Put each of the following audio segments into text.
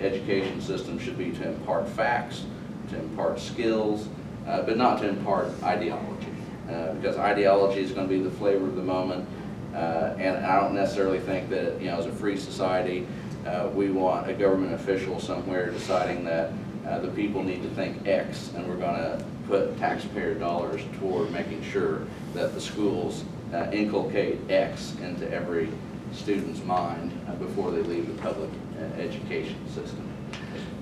education system should be to impart facts, to impart skills, but not to impart ideology, because ideology is going to be the flavor of the moment, and I don't necessarily think that, as a free society, we want a government official somewhere deciding that the people need to think X, and we're going to put taxpayer dollars toward making sure that the schools inculcate X into every student's mind before they leave the public education system.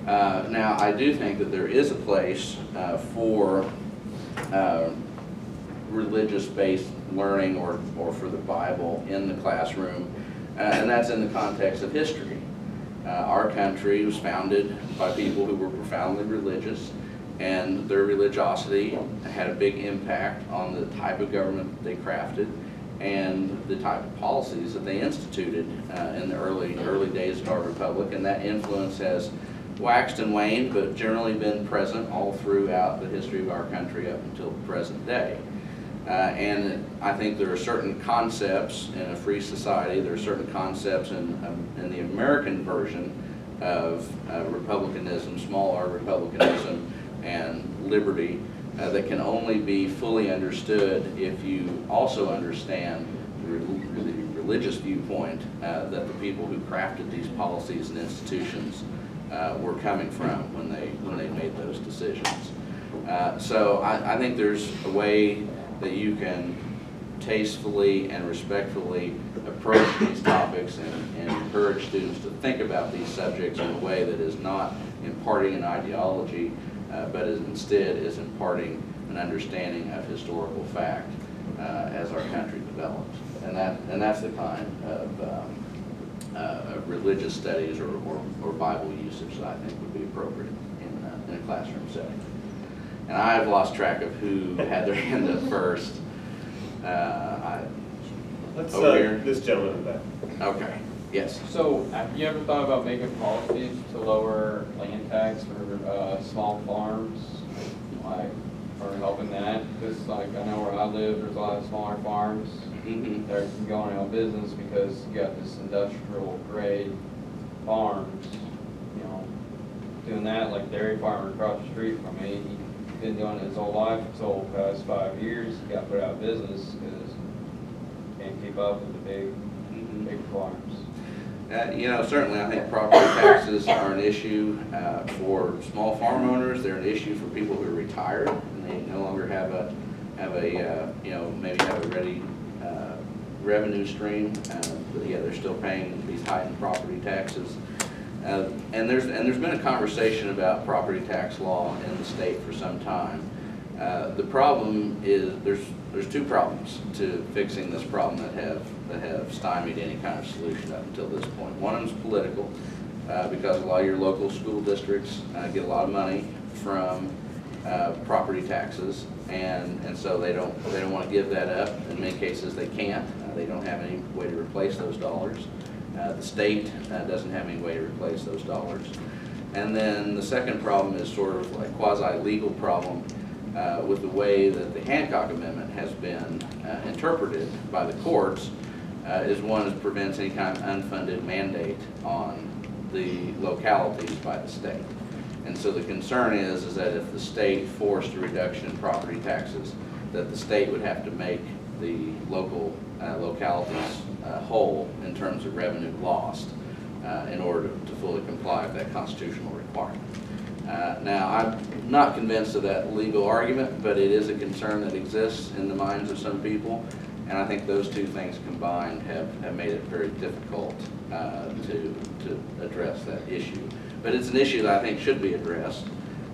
Now, I do think that there is a place for religious-based learning or for the Bible in the classroom, and that's in the context of history. Our country was founded by people who were profoundly religious, and their religiosity had a big impact on the type of government they crafted and the type of policies that they instituted in the early days of our republic, and that influence has waxed and waned, but generally been present all throughout the history of our country up until the present day. And I think there are certain concepts in a free society, there are certain concepts in the American version of republicanism, small r republicanism, and liberty that can only be fully understood if you also understand the religious viewpoint that the people who crafted these policies and institutions were coming from when they made those decisions. So I think there's a way that you can tastefully and respectfully approach these topics and encourage students to think about these subjects in a way that is not imparting an ideology, but instead is imparting an understanding of historical fact as our country develops. And that's the kind of religious studies or Bible usage that I think would be appropriate in a classroom setting. And I've lost track of who had their hand up first. Let's over here. This gentleman in the back. Okay. Yes. So, have you ever thought about making policies to lower land tax for small farms, like, or helping that? Because, like, I know where I live, there's a lot of smaller farms. Mm-hmm. They're going out of business because you got this industrial grade farms, doing that, like dairy farmer across the street from me. He's been doing it his whole life, so the past 5 years, he got put out of business because he can't keep up with the big farms. Certainly I think property taxes are an issue for small farm owners. They're an issue for people who are retired and they no longer have a maybe have a ready revenue stream. But yeah, they're still paying these heightened property taxes. And there's been a conversation about property tax law in the state for some time. The problem is there's two problems to fixing this problem that have stymied any kind of solution up until this point. One of them is political, because a lot of your local school districts get a lot of money from property taxes, and so they don't want to give that up. In many cases, they can't. They don't have any way to replace those dollars. The state doesn't have any way to replace those dollars. And then the second problem is sort of like quasi-legal problem with the way that the Hancock Amendment has been interpreted by the courts, is one that prevents any kind of unfunded mandate on the localities by the state. And so the concern is that if the state forced a reduction in property taxes, that the state would have to make the local localities whole in terms of revenue lost in order to fully comply with that constitutional requirement. Now, I'm not convinced of that legal argument, but it is a concern that exists in the minds of some people, and I think those two things combined have made it very difficult to address that issue. But it's an issue that I think should be addressed,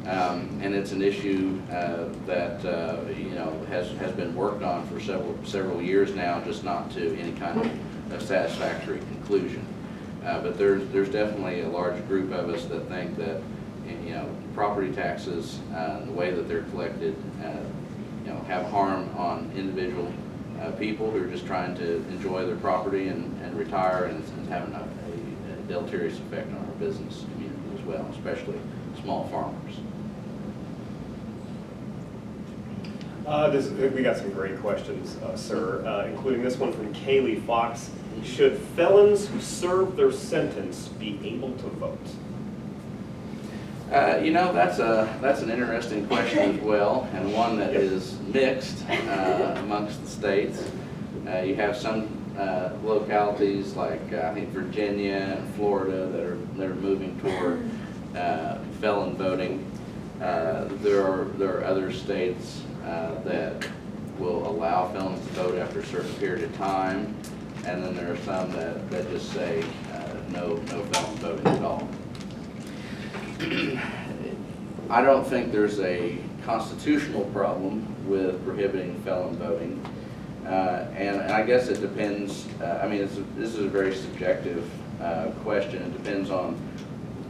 and it's an issue that has been worked on for several years now, just not to any kind of satisfactory conclusion. But there's definitely a large group of us that think that property taxes, the way that they're collected, have harm on individual people who are just trying to enjoy their property and retire, and it's having a deleterious effect on our business community as well, especially small farmers. We got some great questions, sir, including this one from Kaylee Fox. Should felons who serve their sentence be able to vote? That's an interesting question as well, and one that is mixed amongst the states. You have some localities like I think Virginia and Florida that are moving toward felon voting. There are other states that will allow felons to vote after a certain period of time, and then there are some that just say no felon voting at all. I don't think there's a constitutional problem with prohibiting felon voting, and I guess it depends. This is a very subjective question. It depends on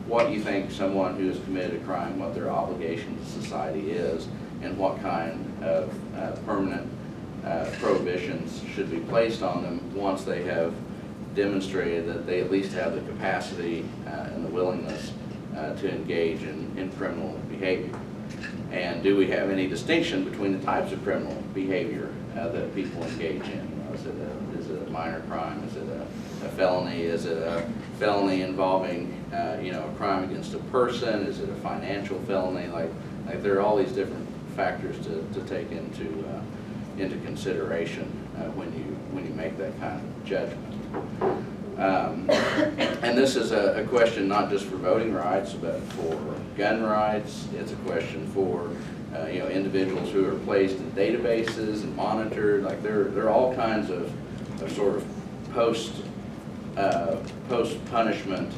what you think someone who has committed a crime, what their obligation to society is, and what kind of permanent prohibitions should be placed on them once they have demonstrated that they at least have the capacity and the willingness to engage in criminal behavior. And do we have any distinction between the types of criminal behavior that people engage in? Is it a minor crime? Is it a felony? Is it a felony involving a crime against a person? Is it a financial felony? Like there are all these different factors to take into consideration when you make that kind of judgment. And this is a question not just for voting rights, but for gun rights. It's a question for individuals who are placed in databases and monitored. Like there are all kinds of sort of post punishment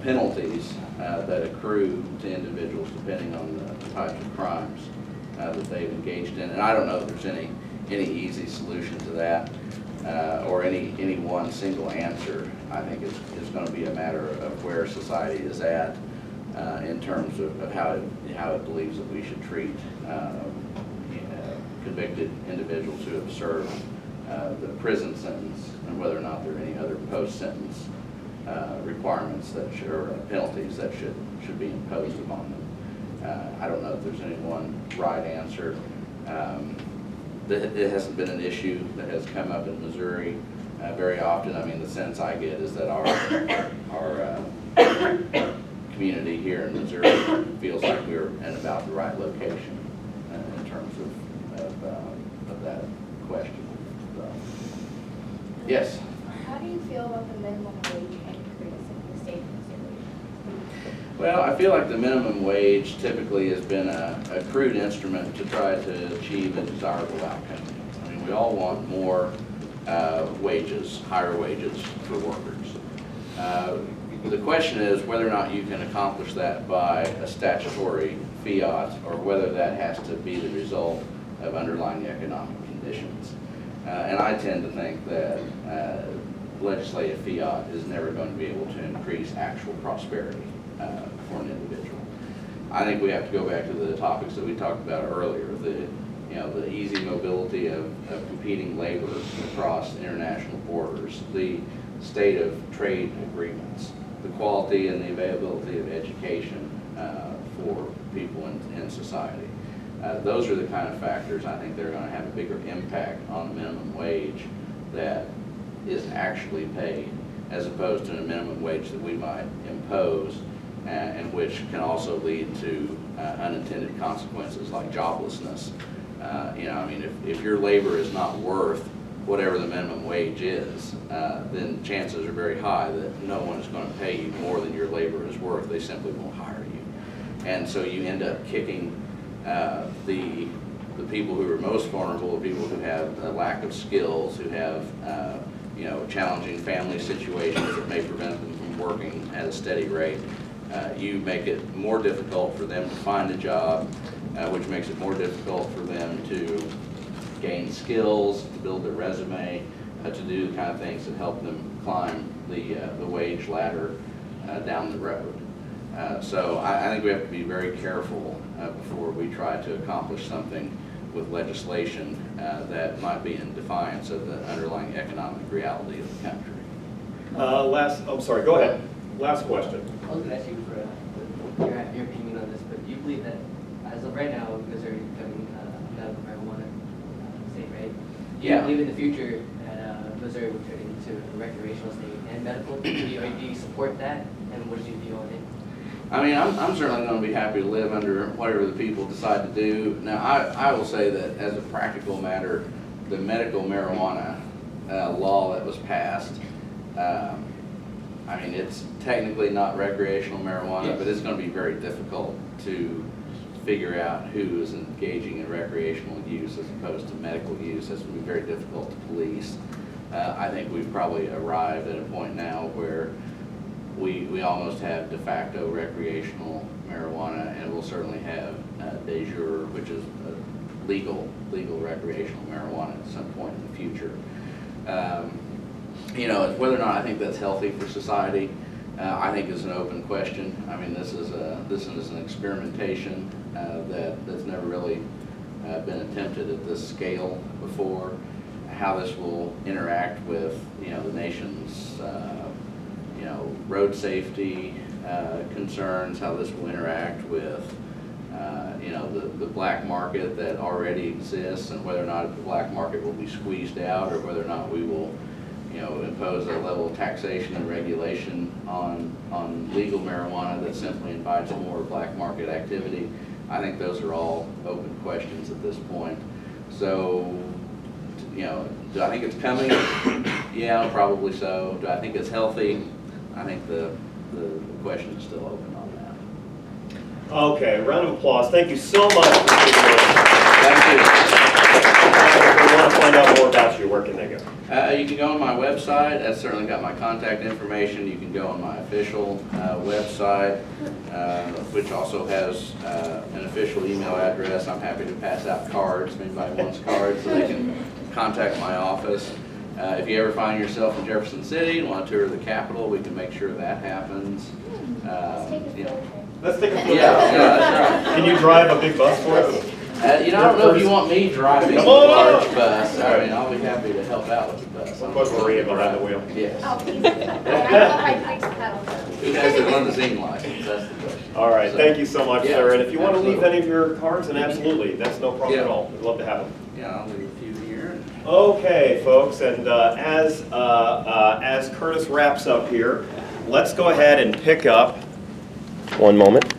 penalties that accrue to individuals depending on the types of crimes that they've engaged in. And I don't know if there's any easy solution to that. Or any one single answer. I think it's going to be a matter of where society is at in terms of how it believes that we should treat convicted individuals who have served the prison sentence, and whether or not there are any other post-sentence requirements or penalties that should be imposed upon them. I don't know if there's any one right answer. It hasn't been an issue that has come up in Missouri very often. I mean, the sense I get is that our community here in Missouri feels like we're in about the right location in terms of that question. So, yes? How do you feel about the minimum wage increase in the state of Missouri? Well, I feel like the minimum wage typically has been a crude instrument to try to achieve a desirable outcome. I mean, we all want more wages, higher wages for workers. The question is whether or not you can accomplish that by a statutory fiat, or whether that has to be the result of underlying economic conditions. And I tend to think that legislative fiat is never going to be able to increase actual prosperity for an individual. I think we have to go back to the topics that we talked about earlier, the easy mobility of competing labor across international borders, the state of trade agreements, the quality and the availability of education for people in society. Those are the kind of factors I think that are going to have a bigger impact on the minimum wage that is actually paid, as opposed to a minimum wage that we might impose, and which can also lead to unintended consequences like joblessness. If your labor is not worth whatever the minimum wage is, then chances are very high that no one is going to pay you more than your labor is worth. They simply won't hire you. And so you end up kicking the people who are most vulnerable, the people who have a lack of skills, who have challenging family situations that may prevent them from working at a steady rate. You make it more difficult for them to find a job, which makes it more difficult for them to gain skills, to build their resume, to do the kind of things that help them climb the wage ladder down the road. So I think we have to be very careful before we try to accomplish something with legislation that might be in defiance of the underlying economic reality of the country. I'm sorry, go ahead. Last question. I was going to ask you for your opinion on this, but do you believe that as of right now, Missouri is becoming medical marijuana state, right? Do you believe in the future that Missouri will turn into a recreational state and medical? Do you support that, and what is your view on it? I mean, I'm certainly gonna be happy to live under whatever the people decide to do. Now, I will say that as a practical matter, the medical marijuana law that was passed, I mean, it's technically not recreational marijuana, Yes. but it's gonna be very difficult to figure out who is engaging in recreational use as opposed to medical use. It's gonna be very difficult to police. I think we've probably arrived at a point now where we almost have de facto recreational marijuana, and we'll certainly have de jure, which is legal recreational marijuana at some point in the future. You know, whether or not I think that's healthy for society, I think is an open question. I mean, this is an experimentation that's never really been attempted at this scale before. How this will interact with, you know, the nation's, you know, road safety concerns, how this will interact with, you know, the black market that already exists, and whether or not the black market will be squeezed out, or whether or not we will, you know, impose a level of taxation and regulation on legal marijuana that simply invites more black market activity. I think those are all open questions at this point. So, you know, do I think it's coming? Yeah, probably so. Do I think it's healthy? I think the question is still open on that. Okay, round of applause. Thank you so much for being here. Thank If we want to find out more about you, where can they go? you. You can go on my website. That's certainly got my contact information. You can go on my official website, which also has an official email address. I'm happy to pass out cards if anybody wants cards, so they can contact my office. If you ever find yourself in Jefferson City and want to tour the Capitol, we can make sure that happens. Let's take a You know. field trip. Let's take a Yeah, photo. that's right. Can you drive a big bus for us? You know, I don't know if you want me driving a Come on large up. bus. I mean, I'll be happy to help out with the bus. We'll put Maria behind the wheel. Yes. Oh, please. I don't know if I can pedal though. Who has their limousine license? That's the question. All right, So- thank you so much, Yeah, sir. And if you want to leave absolutely. any of your cards, then absolutely, that's no problem at Yeah. all. We'd love to have them. Yeah, I'll leave a few here. Okay, folks, and as Curtis wraps up here, let's go ahead and pick up. One moment.